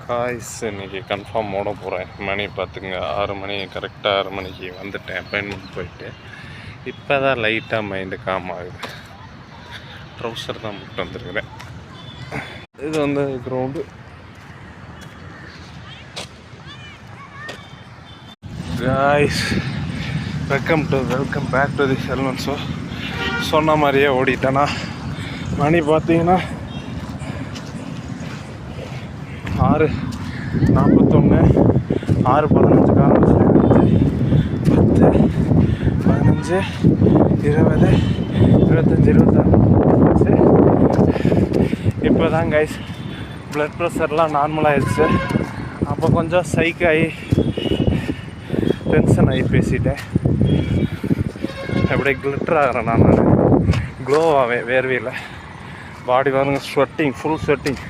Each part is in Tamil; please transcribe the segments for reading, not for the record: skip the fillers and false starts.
காய்ஸ் இன்றைக்கி கன்ஃபார்ம் ஓட போகிறேன். மணி பார்த்துங்க 6 மணி, கரெக்டாக 6 மணிக்கு வந்துட்டேன் அப்பாயின்மெண்ட் போயிட்டு. இப்போ தான் லைட்டாக மைண்டு காம் ஆகுது. ட்ரௌசர் தான் போட்டு வந்துருக்குறேன். இது வந்து ground. Guys welcome back to the Selvan show. சொன்ன மாதிரியே ஓடிட்டேன்னா மணி பார்த்தீங்கன்னா 6:41, 6:15 காலேஜ் 10, 15, 20, 25, 26. இப்போ தான் கைஸ் ப்ளட் ப்ரெஷர்லாம் நார்மல் ஆகிடுச்சு. அப்போ கொஞ்சம் சைக்காகி டென்ஷன் ஆகி பேசிட்டேன். அப்படியே கிளிட்டர் ஆகிறேன் நான் க்ளோ ஆவேன் வேர்வையில். பாடி பாருங்க ஸ்வெட்டிங், ஃபுல் ஸ்வெட்டிங்.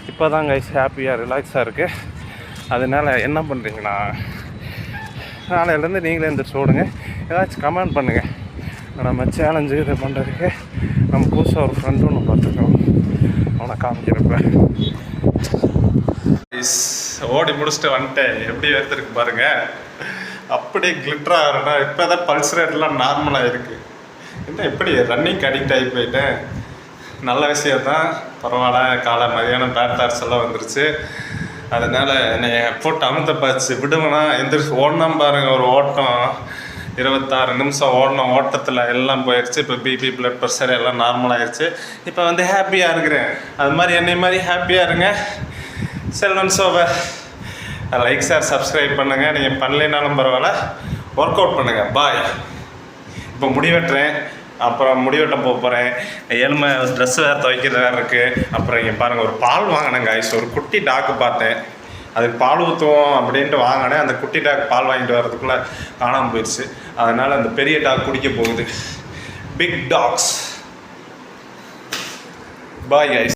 இப்போ தான் கைஸ் ஹாப்பியாக ரிலாக்ஸாக இருக்குது. அதனால் என்ன பண்ணுறீங்கன்னா நாளையிலேருந்து நீங்களே இந்த சோடுங்க, ஏதாச்சும் கமெண்ட் பண்ணுங்கள். நம்ம சேலஞ்சு இதை பண்ணுறதுக்கு நம்ம புதுசாக ஒரு ஃப்ரெண்டு ஒன்று பார்த்துருக்கோம், அவனை காமிக்கிறப்ப. ஓடி முடிச்சுட்டு வந்துட்டேன். எப்படி எடுத்துருக்கு பாருங்கள், அப்படியே கிளிட்டராக ஆகிறேன்னா. இப்போ தான் பல்ஸ் ரேட்லாம் நார்மலாக இருக்குது. என்ன எப்படி ரன்னிங் அடிக்ட் ஆகி போயிட்டேன். நல்ல விஷயந்தான், பரவாயில்ல. காலை மதியானம் பேட் தாட்ஸ் எல்லாம் வந்துருச்சு. அதனால் என்னை போட்டு அமுத்த பார்த்து விடுவேனா எந்திரிச்சு ஓடணும் பாருங்கள். ஒரு ஓட்டம் 26 நிமிஷம் ஓடணும். ஓட்டத்தில் எல்லாம் போயிடுச்சு. இப்போ பிபி, ப்ளட் ப்ரெஷர் எல்லாம் நார்மல் ஆகிடுச்சு. இப்போ வந்து ஹாப்பியாக இருக்கிறேன். அது மாதிரி என்னை மாதிரி ஹாப்பியாக இருங்க. செல்வன் ஷோவை லைக், ஷேர், சப்ஸ்கிரைப் பண்ணுங்கள். நீங்கள் பண்ணலைனாலும் பரவாயில்ல, ஒர்க் அவுட் பண்ணுங்கள். பாய். இப்போ முடிவெட்டுறேன், அப்புறம் முடிவெட்ட போகிறேன். ஏழுமை ட்ரெஸ்ஸு வேறு துவைக்கிறது வேறு இருக்குது. அப்புறம் இங்கே பாருங்கள், ஒரு பால் வாங்கினேன் காய்ஸ். ஒரு குட்டி டாக்கு பார்த்தேன், அதுக்கு பால் ஊற்றுவோம் அப்படின்ட்டு வாங்கினேன். அந்த குட்டி டாக் பால் வாங்கிட்டு வர்றதுக்குள்ளே காணாமல் போயிடுச்சு. அதனால் அந்த பெரிய டாக் குடிக்க போகுது. Big dogs. Bye guys.